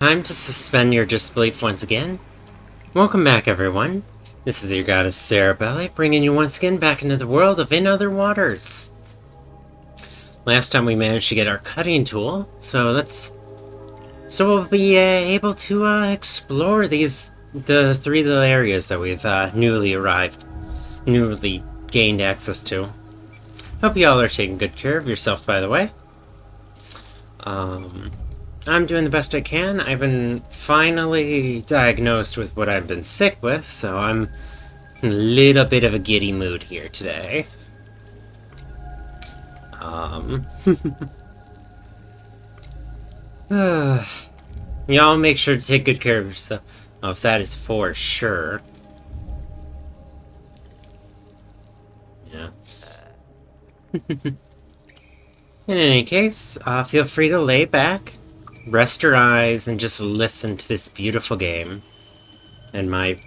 Time to suspend your disbelief once again. Welcome back, everyone. This is your goddess Sarah, bringing you once again back into the world of In Other Waters. Last time we managed to get our cutting tool, so we'll be able to explore the three little areas that we've newly gained access to. Hope you all are taking good care of yourself, by the way. I'm doing the best I can. I've been finally diagnosed with what I've been sick with, so I'm in a little bit of a giddy mood here today. Y'all make sure to take good care of yourself. Oh, so that is for sure. Yeah. In any case, feel free to lay back, rest your eyes, and just listen to this beautiful game and my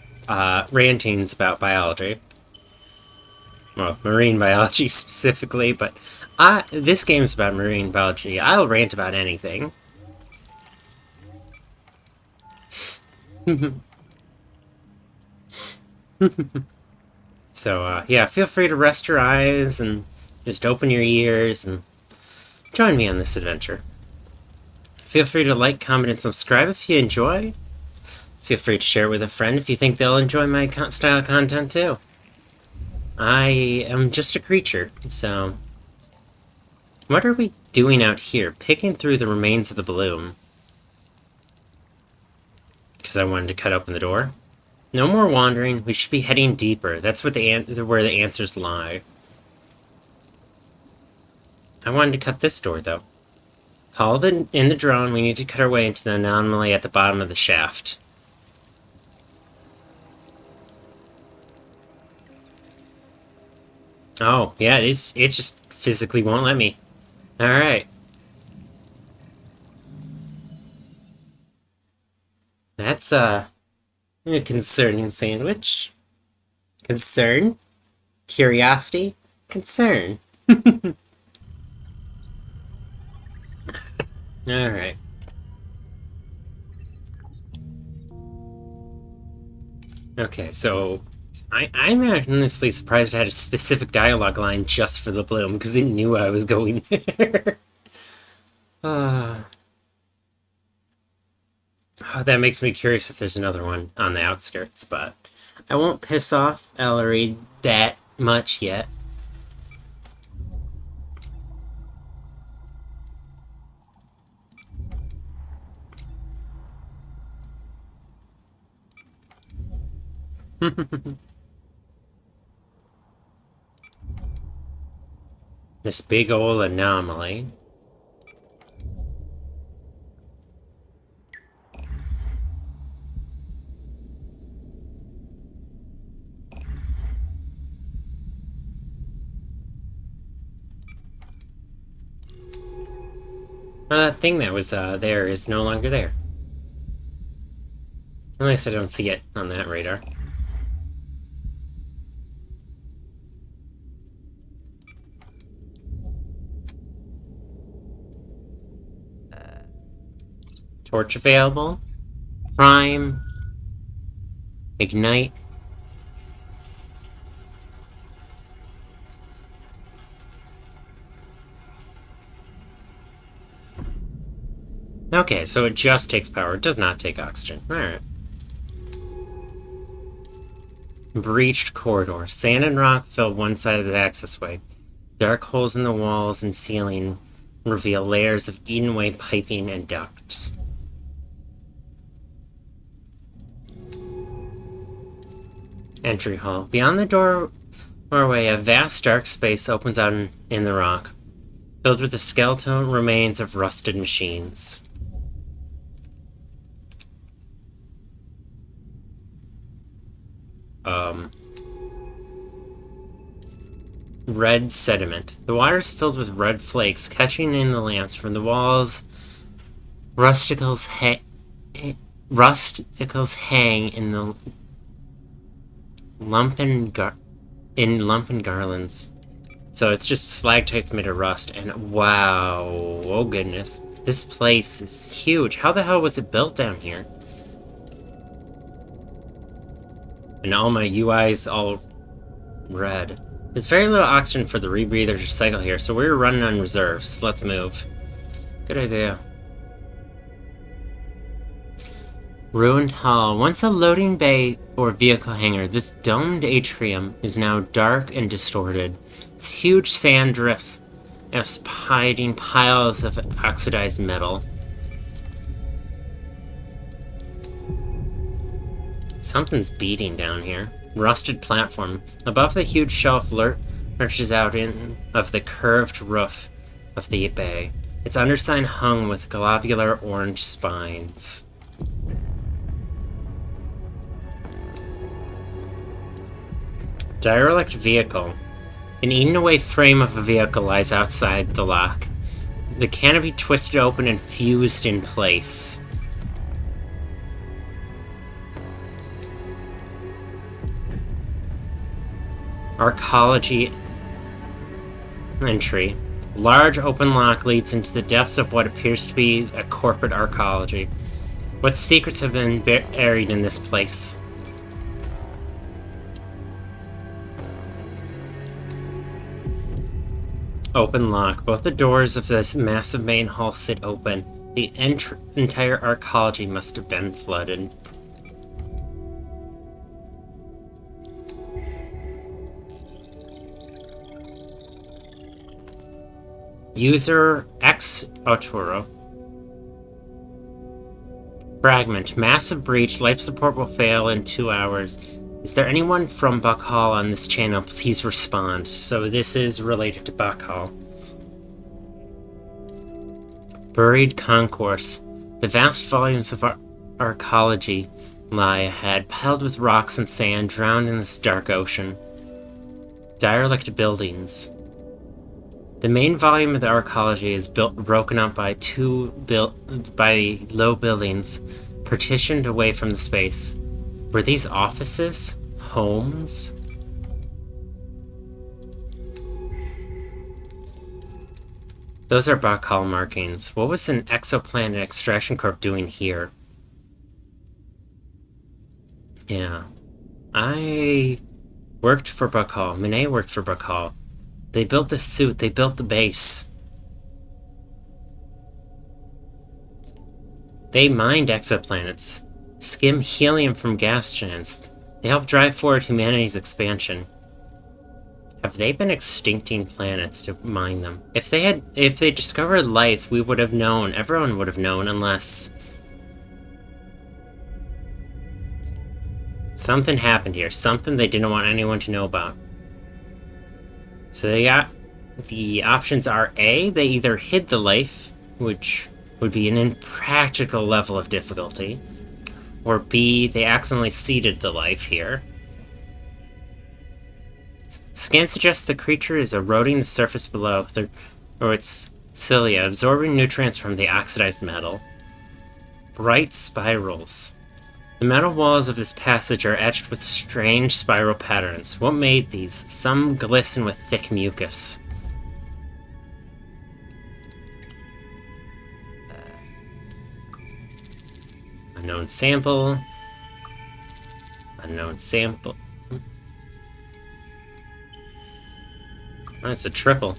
rantings about biology. Well, marine biology specifically, but this game's about marine biology. I'll rant about anything. So, yeah, feel free to rest your eyes and just open your ears and join me on this adventure. Feel free to like, comment, and subscribe if you enjoy. Feel free to share it with a friend if you think they'll enjoy my style of content too. I am just a creature, so... What are we doing out here? Picking through the remains of the bloom. Because I wanted to cut open the door. No more wandering. We should be heading deeper. That's what where the answers lie. I wanted to cut this door, though. Called in the drone, we need to cut our way into the anomaly at the bottom of the shaft. Oh, yeah, it just physically won't let me. Alright. That's, a concerning sandwich. Concern? Curiosity? Concern. Alright. Okay, so... I'm honestly surprised I had a specific dialogue line just for the bloom, because it knew I was going there. Oh, that makes me curious if there's another one on the outskirts, but I won't piss off Ellery that much yet. This big ol' anomaly. That thing that was there is no longer there. At least I don't see it on that radar. Torch available. Prime. Ignite. Okay, so it just takes power. It does not take oxygen. Alright. Breached corridor. Sand and rock fill one side of the accessway. Dark holes in the walls and ceiling reveal layers of eaten-away piping and ducts. Entry hall. Beyond the doorway, a vast dark space opens out in the rock, filled with the skeletal remains of rusted machines. Red sediment. The water is filled with red flakes, catching in the lamps from the walls. Rusticles hang in the lumpen garlands. So it's just stalactites made of rust, and wow, oh goodness. This place is huge. How the hell was it built down here? And all my UI's all red. There's very little oxygen for the rebreathers to cycle here, so we're running on reserves. Let's move. Good idea. Ruined Hall. Once a loading bay or vehicle hangar, this domed atrium is now dark and distorted. Its huge sand drifts as hiding piles of oxidized metal. Something's beating down here. Rusted platform. Above the huge shelf lurches out in of the curved roof of the bay. Its underside hung with globular orange spines. Derelict vehicle. An eaten-away frame of a vehicle lies outside the lock. The canopy twisted open and fused in place. Arcology entry. Large open lock leads into the depths of what appears to be a corporate arcology. What secrets have been buried in this place? Open lock. Both the doors of this massive main hall sit open. The entire arcology must have been flooded. User ex Arturo. Fragment. Massive breach. Life support will fail in 2 hours. Is there anyone from Buck Hall on this channel? Please respond. So this is related to Buck Hall. Buried concourse. The vast volumes of arcology lie ahead, piled with rocks and sand, drowned in this dark ocean. Derelict buildings. The main volume of the arcology is broken up by low buildings, partitioned away from the space. Were these offices? Homes? Those are Bacal markings. What was an exoplanet extraction corp doing here? Yeah. I worked for Bacal. Minet worked for Bacal. They built the suit. They built the base. They mined exoplanets. Skim helium from gas giants. They help drive forward humanity's expansion. Have they been extincting planets to mine them? If they discovered life, we would have known. Everyone would have known, unless something happened here. Something they didn't want anyone to know about. So they got the options are A, they either hid the life, which would be an impractical level of difficulty. Or B, they accidentally seeded the life here. Scan suggests the creature is eroding the surface below, or its cilia, absorbing nutrients from the oxidized metal. Bright spirals. The metal walls of this passage are etched with strange spiral patterns. What made these? Some glisten with thick mucus. Unknown sample. Unknown sample. That's a triple.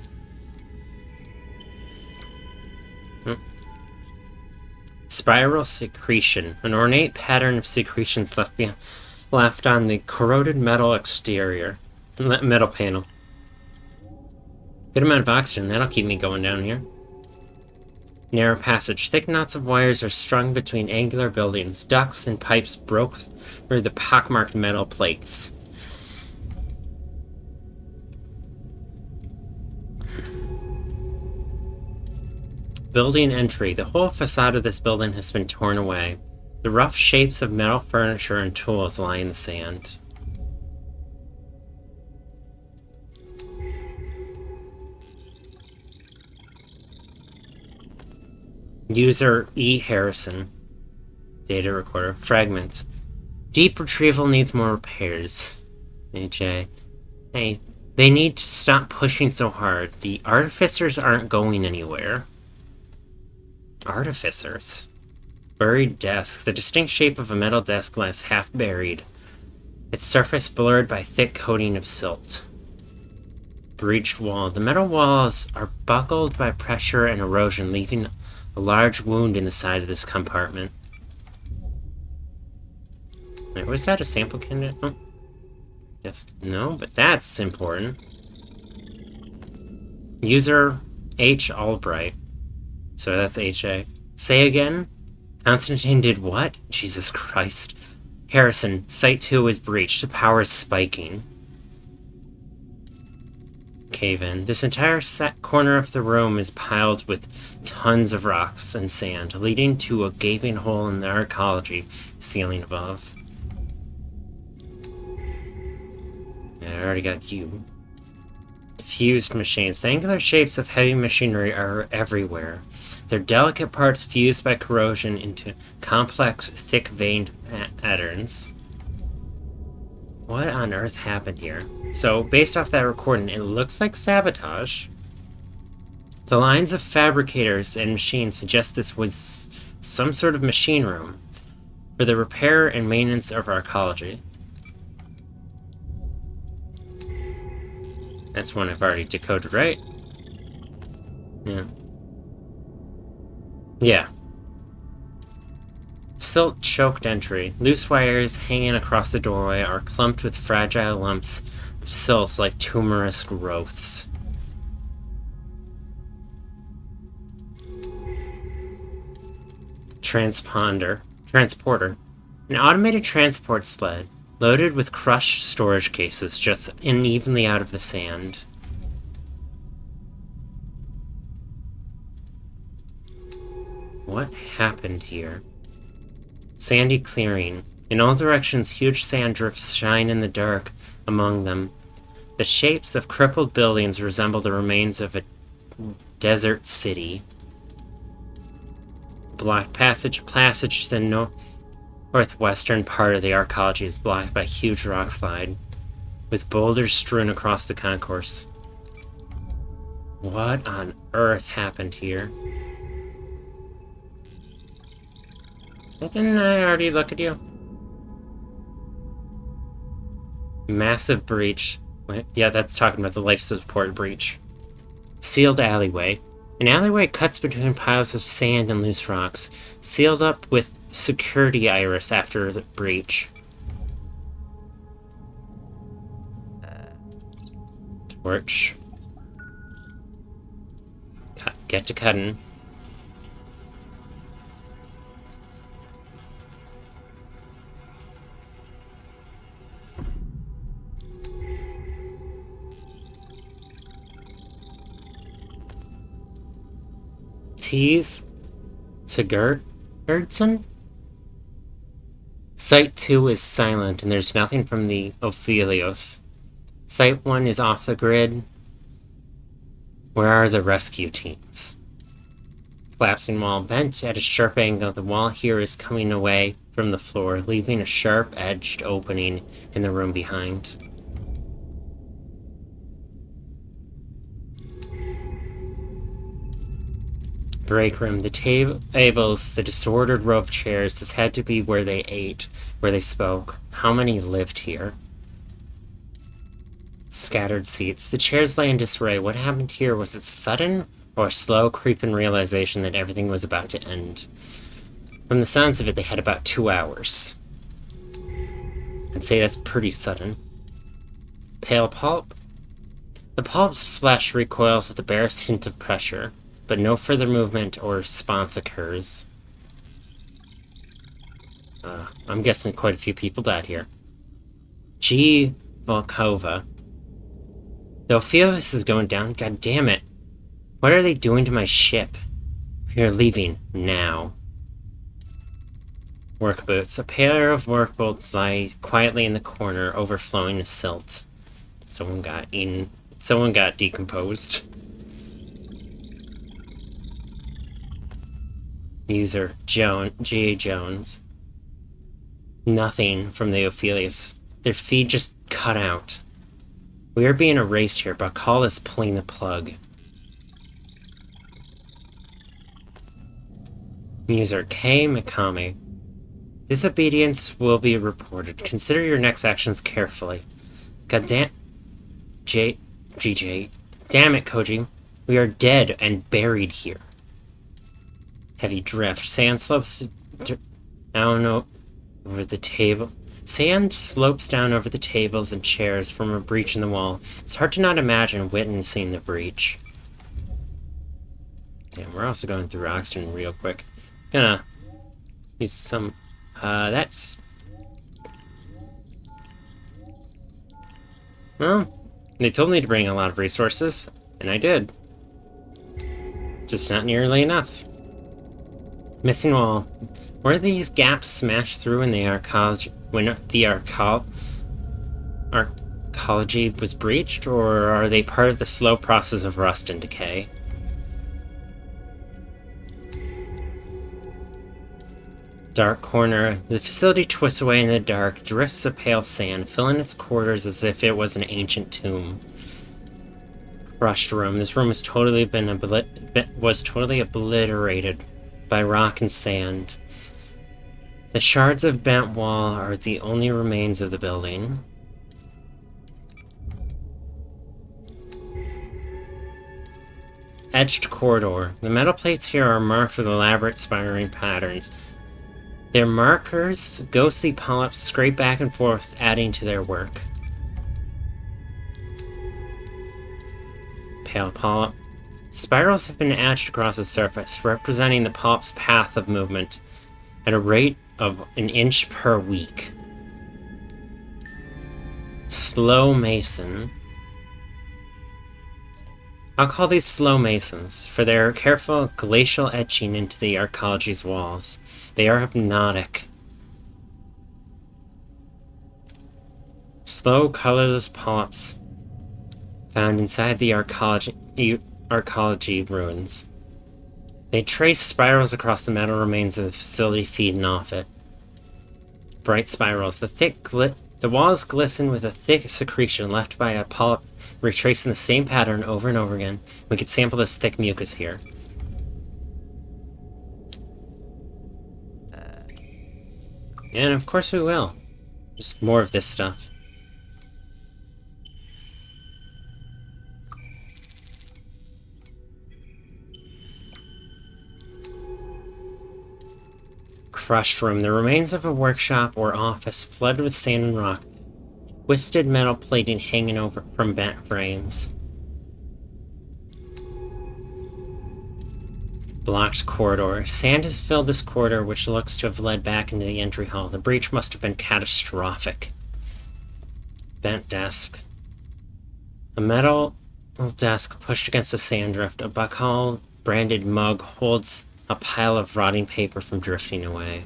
Spiral secretion. An ornate pattern of secretions left on the corroded metal exterior. Metal panel. Good amount of oxygen. That'll keep me going down here. Narrow passage. Thick knots of wires are strung between angular buildings. Ducts and pipes broke through the pockmarked metal plates. Building entry. The whole facade of this building has been torn away. The rough shapes of metal furniture and tools lie in the sand. User E. Harrison. Data recorder. Fragment. Deep retrieval needs more repairs. AJ. Hey, they need to stop pushing so hard. The artificers aren't going anywhere. Artificers. Buried desk. The distinct shape of a metal desk lies half buried, its surface blurred by thick coating of silt. Breached wall. The metal walls are buckled by pressure and erosion, leaving a large wound in the side of this compartment. Wait, was that a sample candidate? Oh. Yes. No, but that's important. User H. Albright. So that's HA. Say again? Constantine did what? Jesus Christ. Harrison, Site 2 is breached. The power is spiking. Cave-in. This entire corner of the room is piled with tons of rocks and sand, leading to a gaping hole in the archaeology ceiling above. Yeah, I already got you. Fused machines. The angular shapes of heavy machinery are everywhere. Their delicate parts fused by corrosion into complex, thick-veined patterns. What on earth happened here? So, based off that recording, it looks like sabotage. The lines of fabricators and machines suggest this was some sort of machine room for the repair and maintenance of archaeology. That's one I've already decoded, right? Yeah. Yeah. Silt-choked entry. Loose wires hanging across the doorway are clumped with fragile lumps of silt like tumorous growths. Transporter. An automated transport sled, loaded with crushed storage cases, juts unevenly out of the sand. What happened here? Sandy clearing. In all directions, huge sand drifts shine in the dark among them. The shapes of crippled buildings resemble the remains of a desert city. Black passage to the northwestern part of the archaeology is blocked by a huge rock slide, with boulders strewn across the concourse. What on earth happened here? Didn't I already look at you? Massive breach. Wait, yeah, that's talking about the life support breach. Sealed alleyway. An alleyway cuts between piles of sand and loose rocks, sealed up with security iris after the breach. Torch. Get to cutting. Tease? Sigurdsson? Site 2 is silent, and there's nothing from the Ophelios. Site 1 is off the grid. Where are the rescue teams? Collapsing wall bent at a sharp angle. The wall here is coming away from the floor, leaving a sharp-edged opening in the room behind. Break room. The tables, the disordered row of chairs. This had to be where they ate, where they spoke. How many lived here? Scattered seats. The chairs lay in disarray. What happened here? Was it sudden, or a slow creeping realization that everything was about to end? From the sounds of it, they had about 2 hours. I'd say that's pretty sudden. Pale pulp. The pulp's flesh recoils at the barest hint of pressure, but no further movement or response occurs. I'm guessing quite a few people died here. G. Volkova. They'll feel this is going down. God damn it. What are they doing to my ship? We are leaving now. Work boots. A pair of work boots lie quietly in the corner, overflowing with silt. Someone got eaten. Someone got decomposed. User G.A. Jones. Nothing from the Ophelius. Their feed just cut out. We are being erased here, but call this pulling the plug. User K Mikami. Disobedience will be reported. Consider your next actions carefully. Goddamn. GJ. Damn it, Koji. We are dead and buried here. Heavy drift. Sand slopes down over the table. Sand slopes down over the tables and chairs from a breach in the wall. It's hard to not imagine witnessing the breach. Damn, we're also going through Oxygen real quick. Gonna use some... that's... Well, they told me to bring a lot of resources, and I did. Just not nearly enough. Missing wall. Were these gaps smashed through when the arcology was breached, or are they part of the slow process of rust and decay? Dark corner. The facility twists away in the dark, drifts of pale sand, filling its corridors as if it was an ancient tomb. Crushed room. This room was totally obliterated by rock and sand. The shards of bent wall are the only remains of the building. Etched corridor. The metal plates here are marked with elaborate spiraling patterns. Their markers, ghostly polyps, scrape back and forth, adding to their work. Pale polyp. Spirals have been etched across the surface, representing the polyp's path of movement at a rate of an inch per week. Slow mason. I'll call these slow masons, for their careful glacial etching into the arcology's walls. They are hypnotic. Slow, colorless polyps found inside the arcology ruins. They trace spirals across the metal remains of the facility, feeding off it. Bright spirals. The walls glisten with a thick secretion left by a polyp retracing the same pattern over and over again. We could sample this thick mucus here. And of course we will. Just more of this stuff. Crushed room. The remains of a workshop or office flooded with sand and rock. Twisted metal plating hanging over from bent frames. Blocked corridor. Sand has filled this corridor, which looks to have led back into the entry hall. The breach must have been catastrophic. Bent desk. A metal desk pushed against a sand drift. A Buckall branded mug holds a pile of rotting paper from drifting away.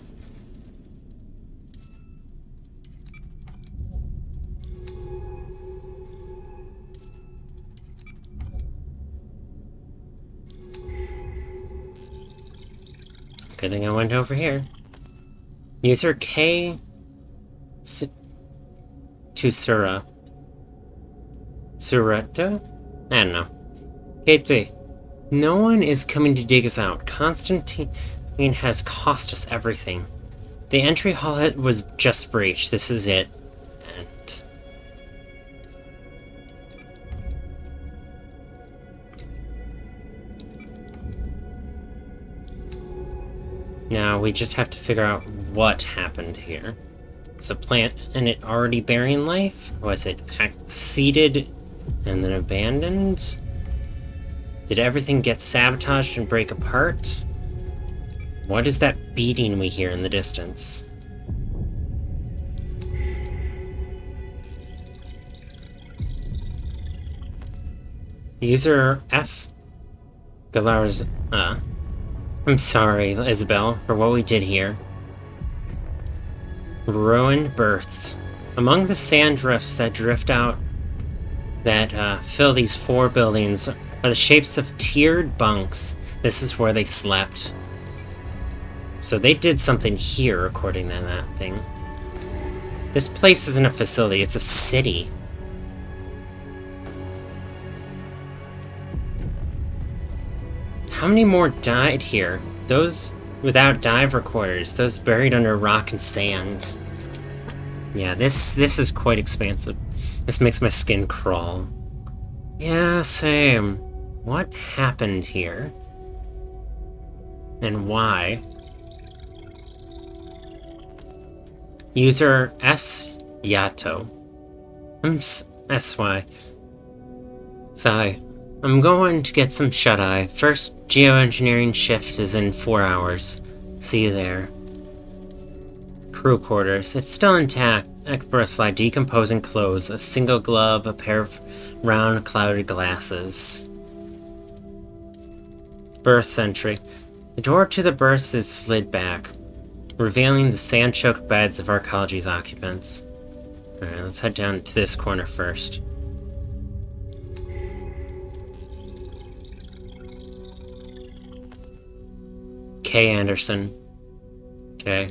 Good thing I went over here. User K Surata? I don't know. KT. No one is coming to dig us out. Constantine has cost us everything. The entry hall was just breached. This is it. And... now we just have to figure out what happened here. Is the plant and it already bearing life? Was it seeded and then abandoned? Did everything get sabotaged and break apart? What is that beating we hear in the distance? User F. Galar's, I'm sorry, Isabel, for what we did here. Ruined births. Among the sand drifts that drift out, that fill these four buildings, are the shapes of tiered bunks. This is where they slept. So they did something here, according to that thing. This place isn't a facility, it's a city. How many more died here? Those without dive recorders, those buried under rock and sand. Yeah, this is quite expansive. This makes my skin crawl. Yeah, same. What happened here? And why? User S. Yato. SY. Sigh. I'm going to get some shut-eye. First geoengineering shift is in 4 hours. See you there. Crew quarters. It's still intact. Ekberslide decomposing clothes. A single glove, a pair of round, clouded glasses. Berth entry. The door to the berth is slid back, revealing the sand-choked beds of Arcology's occupants. Alright, let's head down to this corner first. K. Anderson. Okay.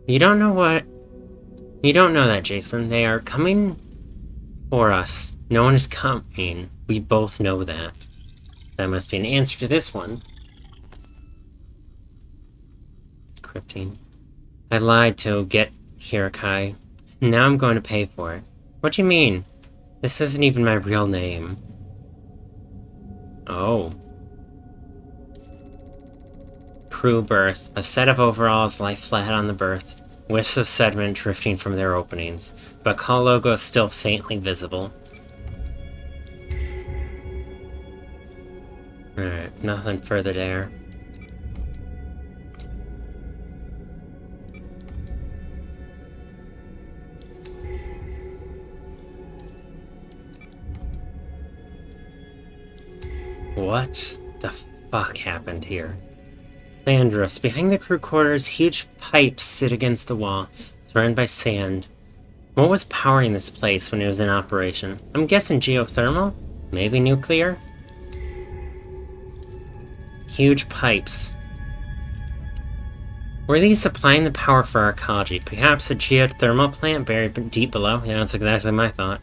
You don't know that, Jason. They are coming for us. No one is coming. We both know that. That must be an answer to this one. Cryptine. I lied to get Hirakai. Now I'm going to pay for it. What do you mean? This isn't even my real name. Oh. Crew berth. A set of overalls lie flat on the berth. Wisps of sediment drifting from their openings. But call logo is still faintly visible. Alright, nothing further there. What the fuck happened here? Sandros. Behind the crew quarters, huge pipes sit against the wall, threatened by sand. What was powering this place when it was in operation? I'm guessing geothermal? Maybe nuclear? Huge pipes. Were these supplying the power for Arcology? Perhaps a geothermal plant buried deep below? Yeah, that's exactly my thought.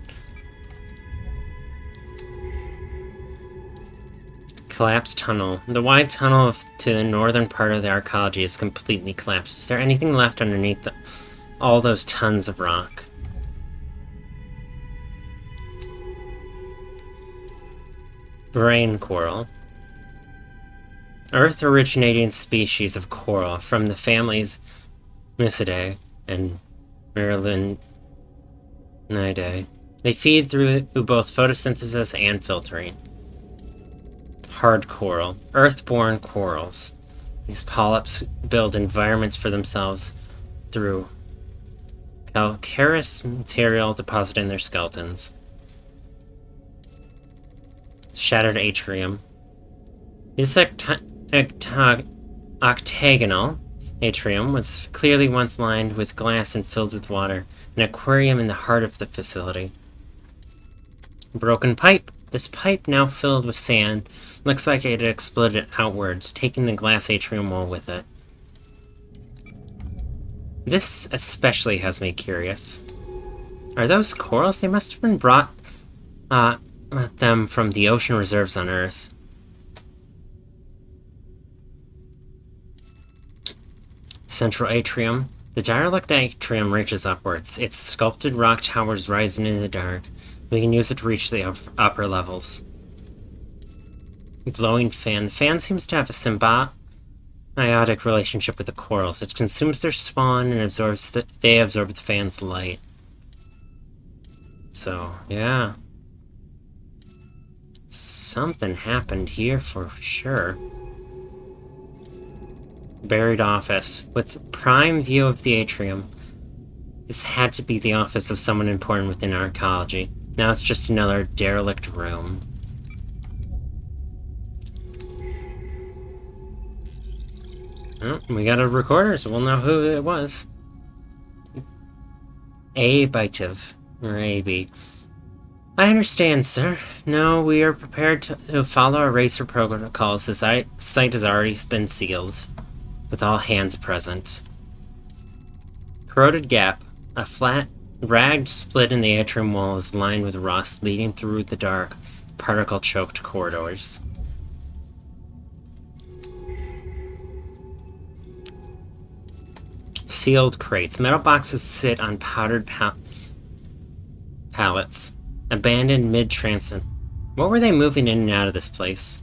Collapsed tunnel. The wide tunnel to the northern part of the Arcology is completely collapsed. Is there anything left underneath all those tons of rock? Brain coral. Earth-originating species of coral from the families Musidae and Merlinidae. They feed through both photosynthesis and filtering. Hard coral. Earth-born corals. These polyps build environments for themselves through calcareous material deposited in their skeletons. Shattered atrium. This octagonal atrium was clearly once lined with glass and filled with water. An aquarium in the heart of the facility. Broken pipe. This pipe, now filled with sand, looks like it had exploded outwards, taking the glass atrium wall with it. This especially has me curious. Are those corals? They must have been brought them from the ocean reserves on Earth. Central atrium. The derelict atrium reaches upwards. Its sculpted rock towers rising in the dark. We can use it to reach the upper levels. Glowing fan. The fan seems to have a symbiotic relationship with the corals. It consumes their spawn and they absorb the fan's light. So, yeah. Something happened here for sure. Buried office. With prime view of the atrium. This had to be the office of someone important within Arcology. Now it's just another derelict room. Oh, we got a recorder, so we'll know who it was. Abitive, or AB. I understand, sir. No, we are prepared to follow our racer protocols. This site has already been sealed, with all hands present. Corroded gap. A flat, ragged split in the atrium wall is lined with rust, leading through the dark, particle-choked corridors. Sealed crates. Metal boxes sit on powdered pallets. Abandoned mid-transit. What were they moving in and out of this place?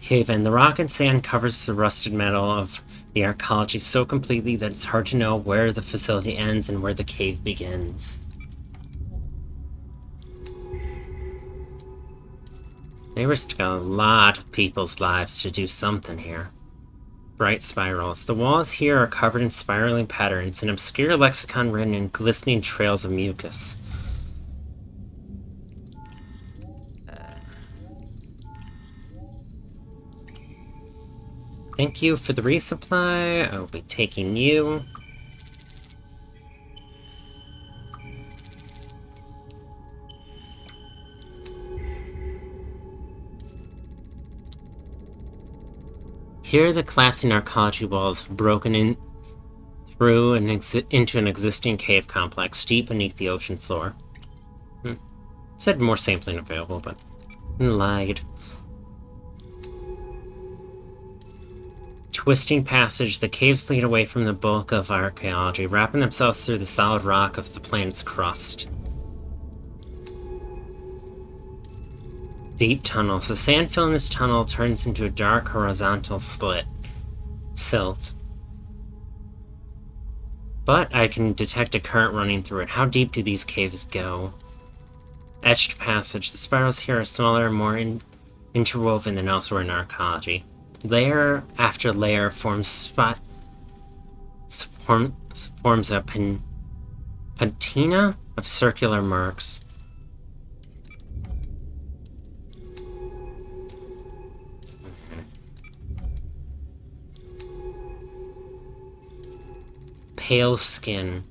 Haven. The rock and sand covers the rusted metal of the archaeology so completely that it's hard to know where the facility ends and where the cave begins. They risked a lot of people's lives to do something here. Bright spirals. The walls here are covered in spiraling patterns, an obscure lexicon written in glistening trails of mucus. Thank you for the resupply. I'll be taking you. Here the collapsing archaeology walls have broken in through into an existing cave complex deep beneath the ocean floor. It said more sampling available, but lied. Twisting passage, the caves lead away from the bulk of archaeology, wrapping themselves through the solid rock of the planet's crust. Deep tunnels. The sand fill in this tunnel turns into a dark horizontal silt. But I can detect a current running through it. How deep do these caves go? Etched passage. The spirals here are smaller and more interwoven than elsewhere in archaeology. Layer after layer forms a patina of circular marks. Pale skin.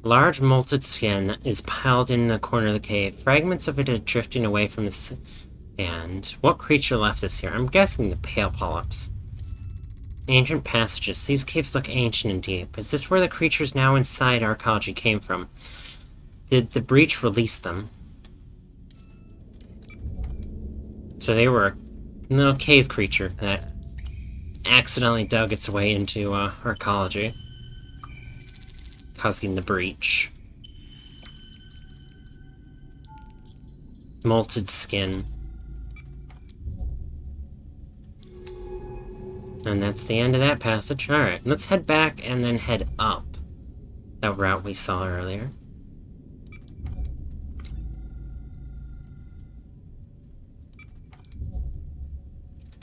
Large molted skin is piled in a corner of the cave. Fragments of it are drifting away from the sand. What creature left this here? I'm guessing the pale polyps. Ancient passages. These caves look ancient and deep. Is this where the creatures now inside archaeology came from? Did the breach release them? So they were a little cave creature that accidentally dug its way into archaeology, causing the breach. Molted skin. And that's the end of that passage. Alright, let's head back and then head up that route we saw earlier.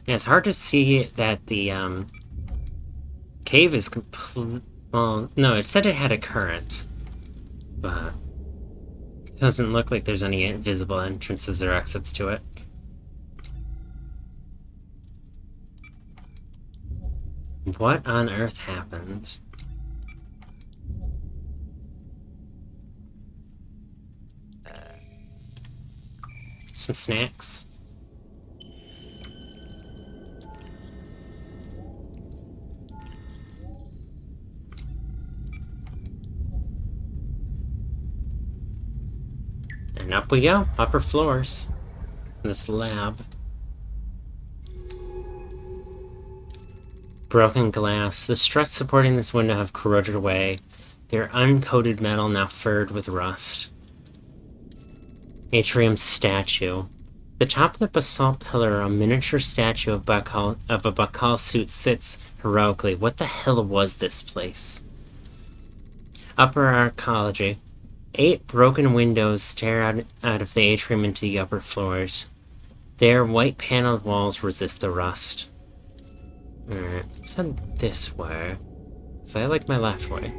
Yeah, it's hard to see that the cave is complete. Well, no, it said it had a current, but it doesn't look like there's any visible entrances or exits to it. What on earth happened? Some snacks. And up we go, upper floors. This lab. Broken glass. The struts supporting this window have corroded away. Their uncoated metal now furred with rust. Atrium statue. The top of the basalt pillar, a miniature statue of a Bacall suit sits heroically. What the hell was this place? Upper archaeology. 8 broken windows stare out of the atrium into the upper floors. Their white paneled walls resist the rust. Alright, let's head this way. Because I like my left way.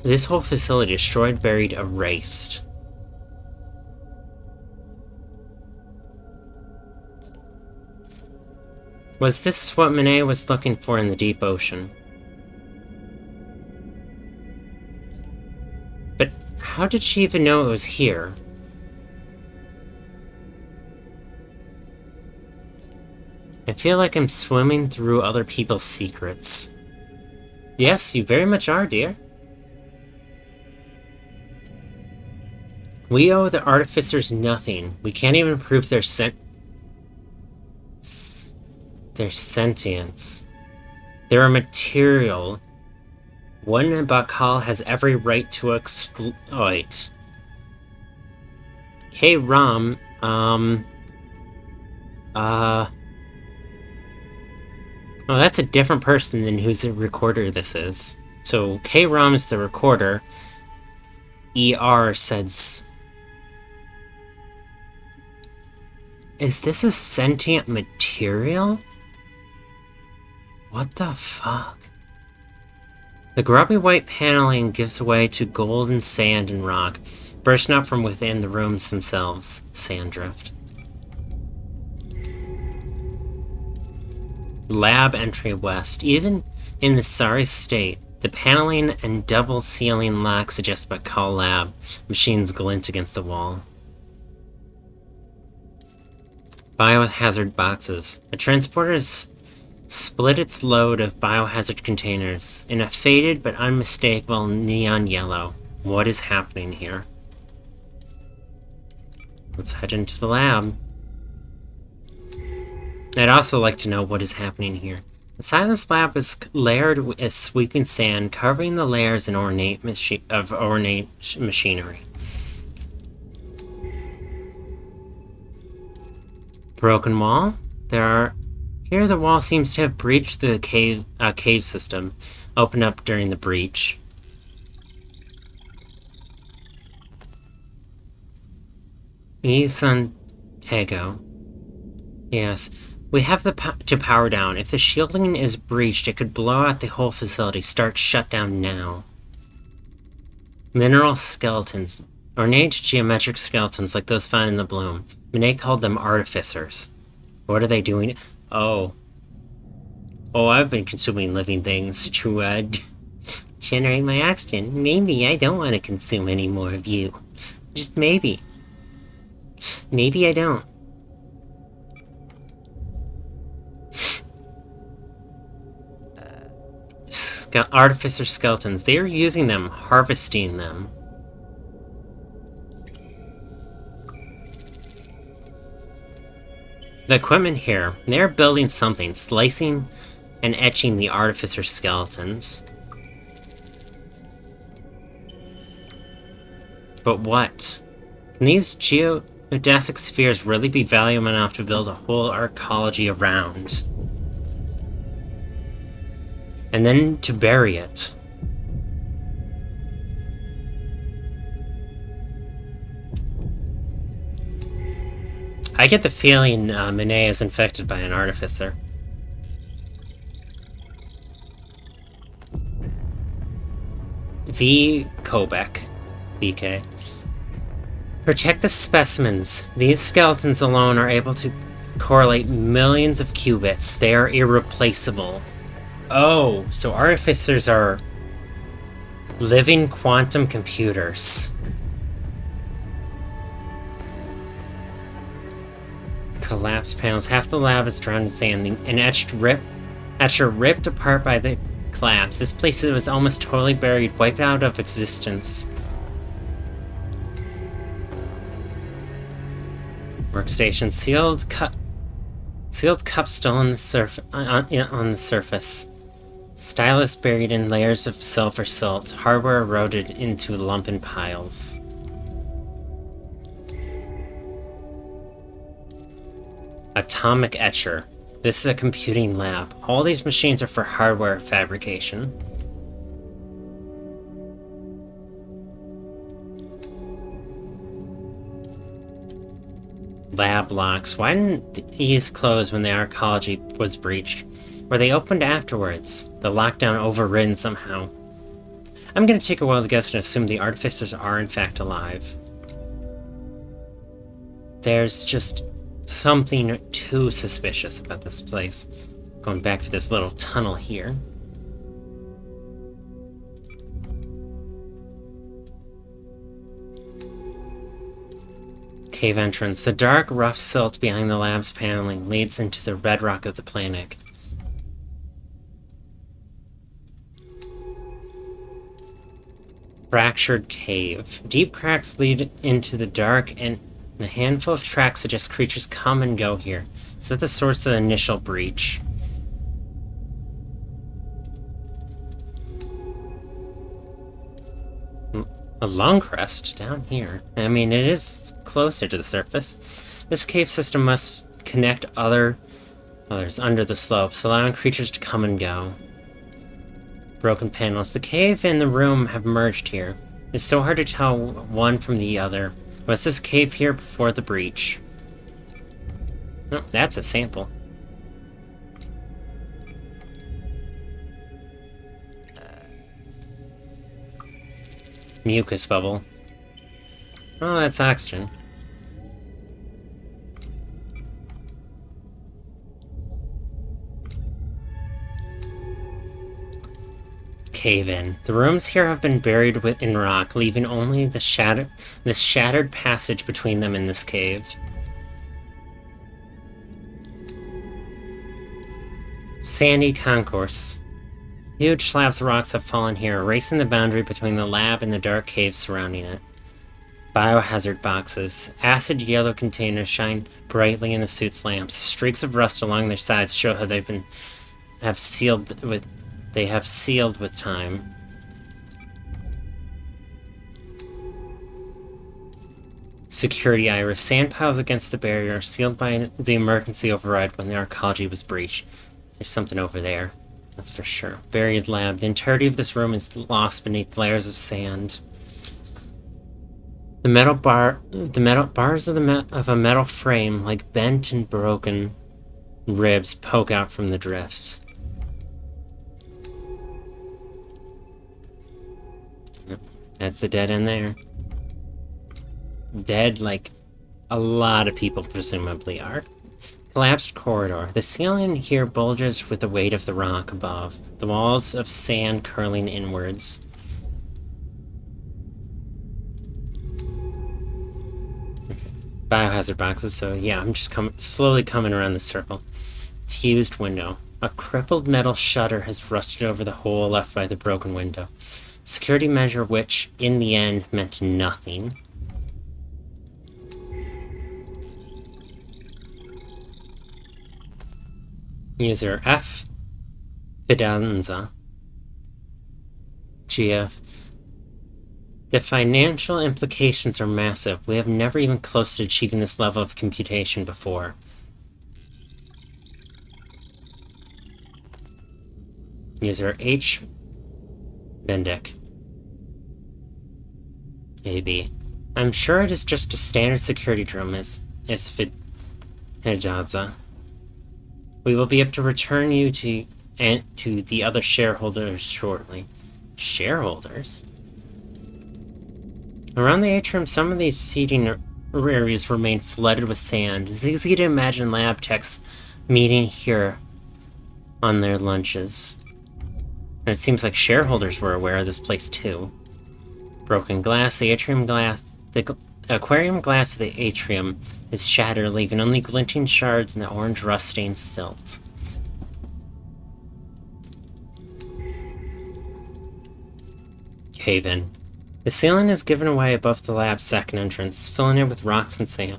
This whole facility destroyed, buried, erased. Was this what Monet was looking for in the deep ocean? But how did she even know it was here? I feel like I'm swimming through other people's secrets. Yes, you very much are, dear. We owe the artificers nothing. We can't even prove their scent. They're sentience. They're a material. One Bakal has every right to exploit. K-Rom, oh, that's a different person than whose recorder this is. So, K-Rom is the recorder. ER says... Is this a sentient material? What the fuck? The grubby white paneling gives way to golden sand and rock, bursting up from within the rooms themselves. Sand drift. Lab entry west. Even in the sorry state, the paneling and double ceiling lock suggest Bakal lab. Machines glint against the wall. Biohazard boxes. A transporter has split its load of biohazard containers in a faded but unmistakable neon yellow. What is happening here? Let's head into the lab. I'd also like to know what is happening here. The Silence Lab is layered with sweeping sand, covering the layers in ornate machinery. Broken wall? Here the wall seems to have breached the cave system, opened up during the breach. Santiago. Yes, we have to power down. If the shielding is breached, it could blow out the whole facility. Start shutdown now. Mineral skeletons. Ornate geometric skeletons like those found in the bloom. Monet called them artificers. What are they doing? Oh, I've been consuming living things to, generate my oxygen. Maybe I don't want to consume any more of you. Just maybe. Maybe I don't. Artificer skeletons. They are using them, harvesting them. The equipment here, they're building something, slicing and etching the artificer skeletons. But what? Can these geodesic spheres really be valuable enough to build a whole arcology around? And then to bury it. I get the feeling Monet is infected by an artificer. V. Kobek. VK. Protect the specimens. These skeletons alone are able to correlate millions of qubits. They are irreplaceable. Oh, so artificers are living quantum computers. Collapsed panels. Half the lab is drowned in sand. An etcher ripped apart by the collapse. This place was almost totally buried, wiped out of existence. Workstation. Sealed cup still on the surface. Stylus buried in layers of sulfur silt. Hardware eroded into lumpen piles. Atomic etcher. This is a computing lab. All these machines are for hardware fabrication. Lab locks. Why didn't these close when the arcology was breached? Were they opened afterwards? The lockdown overridden somehow. I'm gonna take a wild guess and assume the artificers are in fact alive. There's just something too suspicious about this place. Going back to this little tunnel here. Cave entrance. The dark, rough silt behind the lab's paneling leads into the bedrock of the planet. Fractured cave. Deep cracks lead into the dark, and a handful of tracks suggest creatures come and go here. Is that the source of the initial breach? A long crest down here. I mean, it is closer to the surface. This cave system must connect others under the slopes, allowing creatures to come and go. Broken panels. The cave and the room have merged here. It's so hard to tell one from the other. Was this cave here before the breach? Oh, that's a sample. Mucus bubble. Oh, that's oxygen. Cave-in. The rooms here have been buried in rock, leaving only the shattered passage between them in this cave. Sandy concourse. Huge slabs of rocks have fallen here, erasing the boundary between the lab and the dark cave surrounding it. Biohazard boxes. Acid yellow containers shine brightly in the suit's lamps. Streaks of rust along their sides show how they have sealed with time. Security iris. Sand piles against the barrier, sealed by the emergency override when the arcology was breached. There's something over there. That's for sure. Buried lab. The entirety of this room is lost beneath layers of sand. The metal bars of a metal frame, like bent and broken ribs, poke out from the drifts. Yep. That's the dead end there. Dead like a lot of people presumably are. Collapsed corridor. The ceiling here bulges with the weight of the rock above, the walls of sand curling inwards. Okay. Biohazard boxes, so yeah, I'm just slowly coming around the circle. Fused window. A crippled metal shutter has rusted over the hole left by the broken window. Security measure which, in the end, meant nothing. User F. Fidanza. GF. The financial implications are massive. We have never even close to achieving this level of computation before. User H. Bendick. AB. I'm sure it is just a standard security drum, as Fidanza. We will be able to return you to the other shareholders shortly. Shareholders? Around the atrium, some of these seating areas remain flooded with sand. It's easy to imagine lab techs meeting here on their lunches. And it seems like shareholders were aware of this place too. Broken glass, the aquarium glass of the atrium is shattered, leaving only glinting shards and the orange rust-stained silt. Cave-in. The ceiling is given away above the lab's second entrance, filling it with rocks and sand.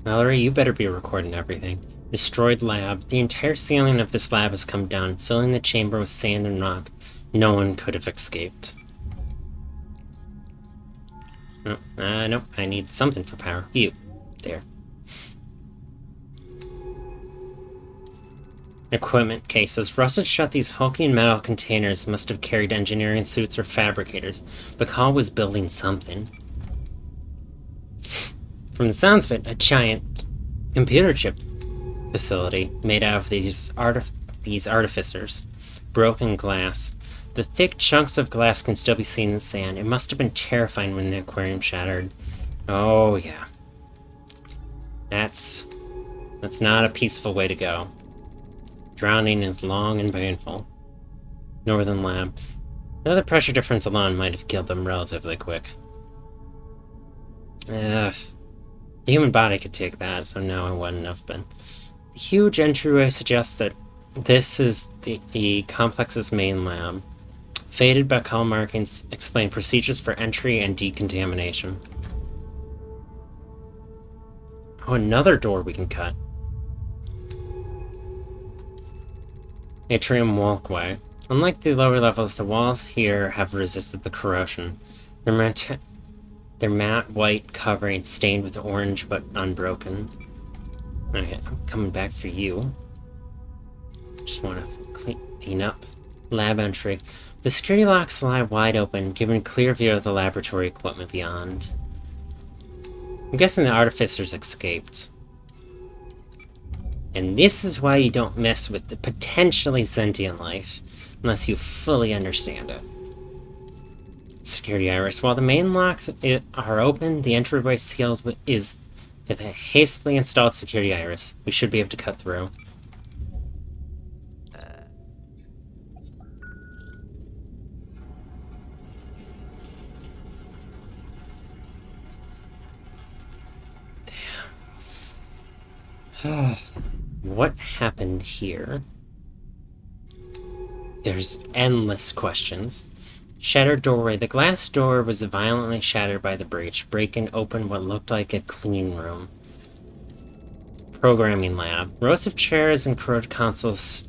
Mallory, you better be recording everything. Destroyed lab. The entire ceiling of this lab has come down, filling the chamber with sand and rock. No one could have escaped. Nope. I need something for power. You. There. Equipment cases. Rusted shut, these hulking metal containers must have carried engineering suits or fabricators. Bacall was building something. From the sounds of it, a giant computer chip facility made out of these artificers. Broken glass. The thick chunks of glass can still be seen in the sand. It must have been terrifying when the aquarium shattered. Oh, yeah. That's not a peaceful way to go. Drowning is long and painful. Northern lab. Another pressure difference alone might have killed them relatively quick. The human body could take that, so no, it wouldn't have been. The huge entryway suggests that this is the complex's main lab. Faded Bacall markings explain procedures for entry and decontamination. Oh, another door we can cut. Atrium walkway. Unlike the lower levels, the walls here have resisted the corrosion. They're matte white covering stained with orange but unbroken. Okay, I'm coming back for you. Just want to clean up. Lab entry. The security locks lie wide open, giving a clear view of the laboratory equipment beyond. I'm guessing the artificers escaped. And this is why you don't mess with the potentially sentient life, unless you fully understand it. Security iris. While the main locks are open, the entryway sealed with a hastily installed security iris. We should be able to cut through. Damn. What happened here? There's endless questions. Shattered doorway. The glass door was violently shattered by the breach, breaking open what looked like a clean room. Programming lab. Rows of chairs and corroded consoles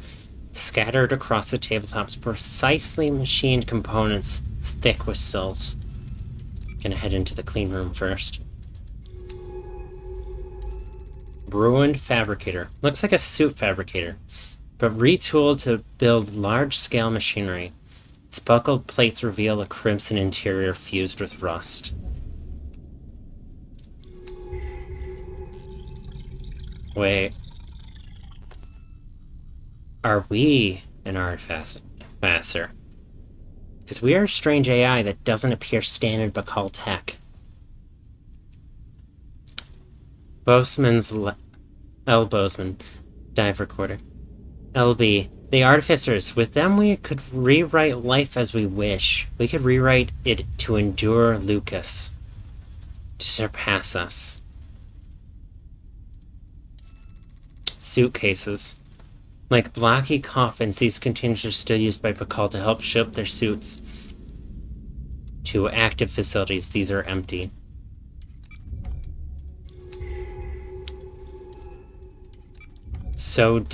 scattered across the tabletops, precisely machined components thick with silt. Gonna head into the clean room first. Ruined fabricator. Looks like a suit fabricator, but retooled to build large-scale machinery. Its buckled plates reveal a crimson interior fused with rust. Wait. Are we an artifacer? Because we are a strange AI that doesn't appear standard Bakal tech. L. Bozeman, dive recorder. LB, the artificers. With them we could rewrite life as we wish. We could rewrite it to endure Lucas. To surpass us. Suitcases. Like blocky coffins, these containers are still used by Bakal to help ship their suits to active facilities. These are empty. So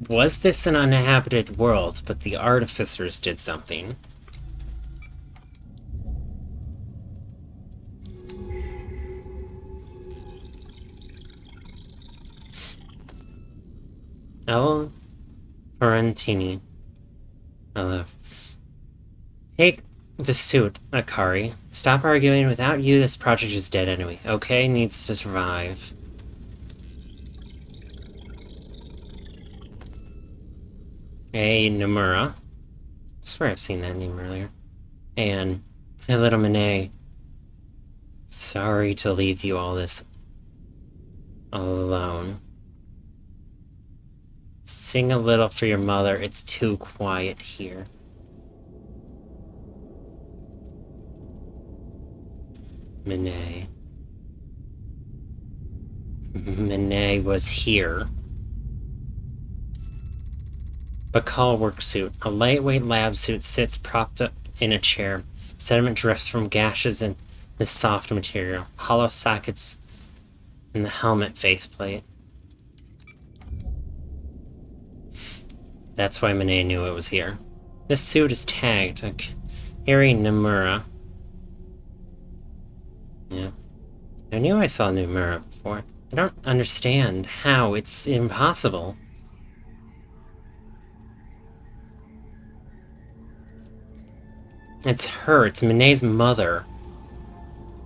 was this an uninhabited world, but the artificers did something? L. Parentini. Take the suit, Akari. Stop arguing. Without you, this project is dead anyway. Okay, needs to survive. Hey, Nomura. I swear I've seen that name earlier. And my little Monet. Sorry to leave you all this alone. Sing a little for your mother. It's too quiet here. Monet. Monet was here. Bakal work suit. A lightweight lab suit sits propped up in a chair. Sediment drifts from gashes in the soft material. Hollow sockets in the helmet faceplate. That's why Monet knew it was here. This suit is tagged. Harry Nomura. Yeah. I knew I saw Nomura before. I don't understand how. It's impossible. It's her. It's Monet's mother.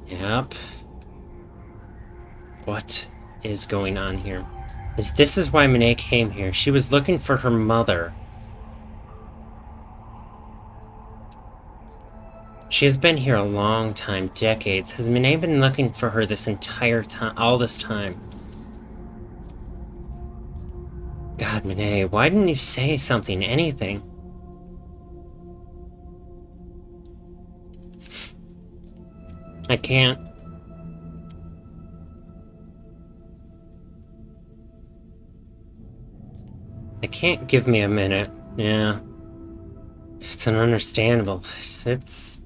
Yep. What is going on here? This is why Monet came here. She was looking for her mother. She has been here a long time, decades. Has Monet been looking for her this entire time, all this time? God, Monet, why didn't you say something, anything? I can't. I can't. Give me a minute. Yeah. It's ununderstandable. It's...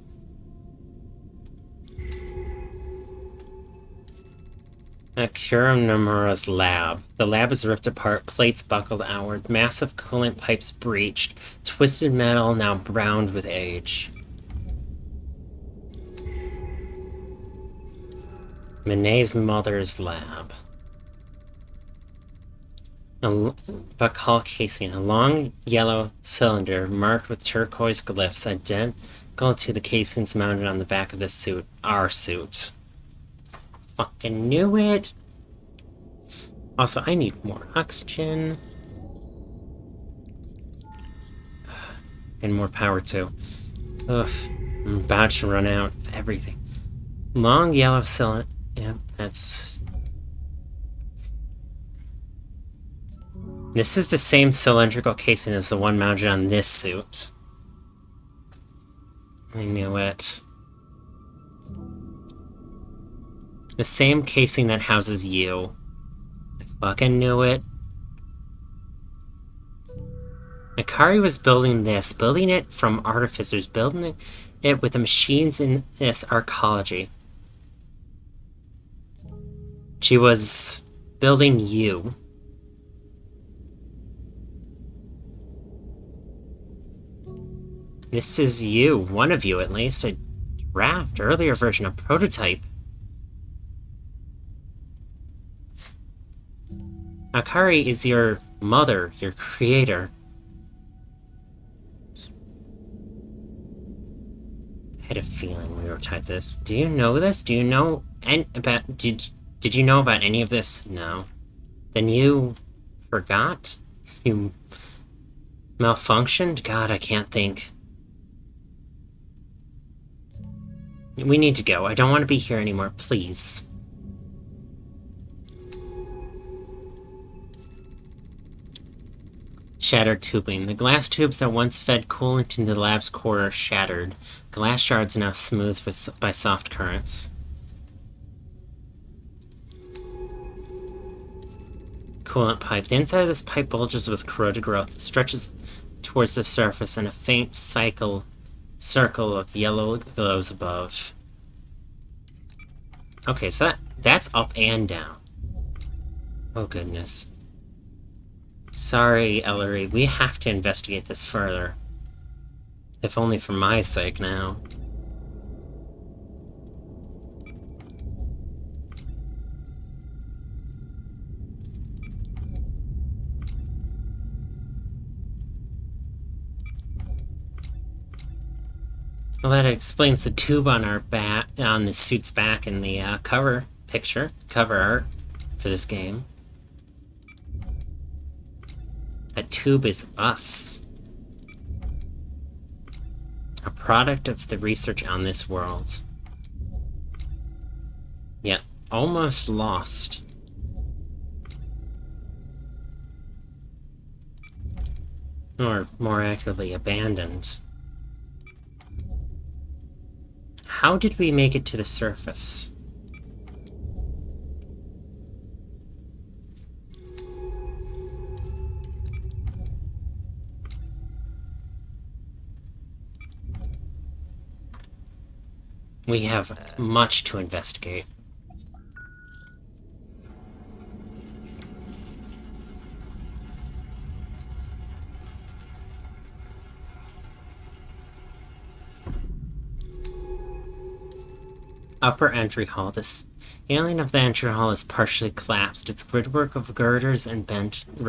Akira Nomura's lab. The lab is ripped apart, plates buckled outward, massive coolant pipes breached, twisted metal now browned with age. Minet's mother's lab. A Bakal casing, a long yellow cylinder marked with turquoise glyphs identical to the casings mounted on the back of this suit. Our suit. Fucking knew it! Also, I need more oxygen. And more power, too. Ugh. I'm about to run out of everything. Long yellow cylinder. Yeah, that's... This is the same cylindrical casing as the one mounted on this suit. I knew it. The same casing that houses you. I fucking knew it. Akari was building it from artificers, building it with the machines in this arcology. She was building you. This is you, one of you at least, a draft, earlier version, a prototype. Akari is your mother, your creator. I had a feeling we were tied to this. Do you know this? Do you know about... Did you know about any of this? No. Then you... forgot? You... malfunctioned? God, I can't think. We need to go. I don't want to be here anymore, please. Shattered tubing. The glass tubes that once fed coolant into the lab's core are shattered. Glass shards are now smoothed by soft currents. Coolant pipe. The inside of this pipe bulges with corroded growth. It stretches towards the surface, and a faint circle of yellow glows above. Okay, so that's up and down. Oh, goodness. Sorry, Ellery. We have to investigate this further. If only for my sake now. Well, that explains the tube on our back, on the suit's back in the cover art for this game. That tube is us. A product of the research on this world. Yet, almost lost. Or, more accurately, abandoned. How did we make it to the surface? We have much to investigate. Upper entry hall. This alien of the entry hall is partially collapsed. Its gridwork of girders and bent and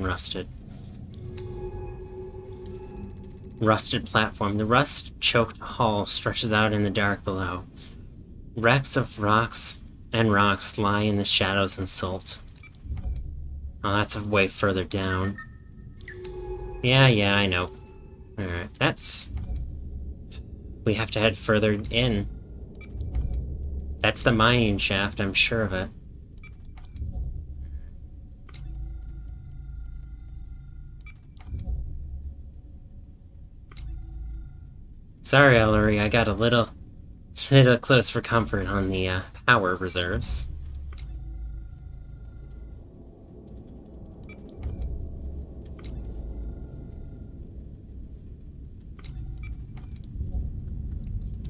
rusted. Rusted platform. The rust-choked hall stretches out in the dark below. Wrecks of rocks lie in the shadows and silt. Oh, that's way further down. Yeah, I know. Alright, that's... We have to head further in. That's the mining shaft, I'm sure of it. Sorry, Ellery, I got a little close for comfort on the power reserves.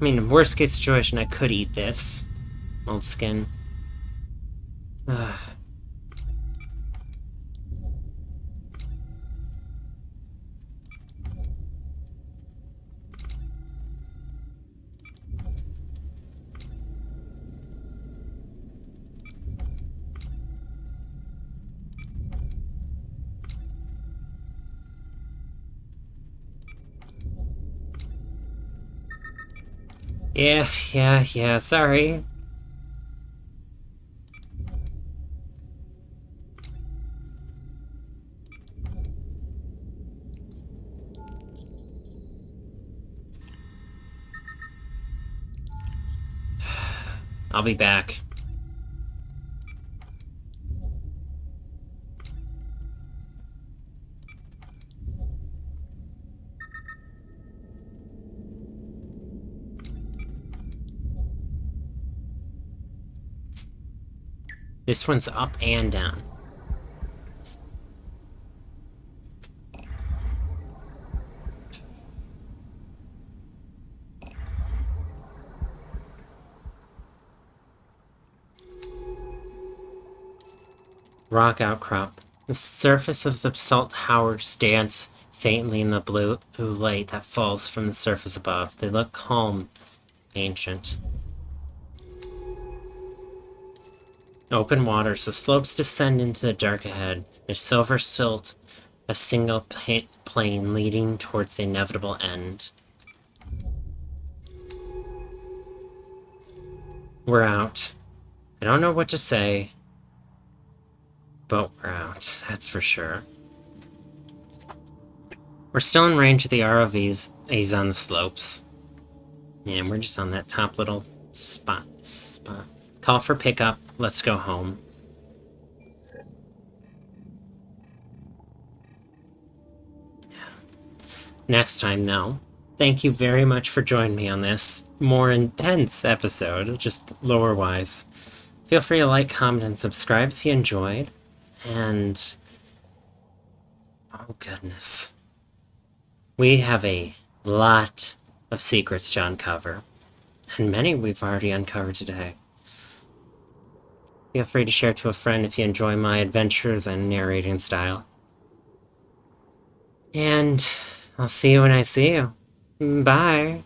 I mean, worst case situation, I could eat this. Old skin. Yeah, sorry. I'll be back. This one's up and down. Rock outcrop. The surface of the basalt towers dance faintly in the blue light that falls from the surface above. They look calm, ancient. Open waters. The slopes descend into the dark ahead. There's silver silt, a single plane leading towards the inevitable end. We're out. I don't know what to say, but we're out. That's for sure. We're still in range of the ROVs. He's on the slopes. And we're just on that top little spot. Call for pickup. Let's go home. Next time, no. Thank you very much for joining me on this more intense episode, just lore-wise. Feel free to like, comment, and subscribe if you enjoyed. And... oh goodness. We have a lot of secrets to uncover. And many we've already uncovered today. Feel free to share to a friend if you enjoy my adventures and narrating style. And I'll see you when I see you. Bye.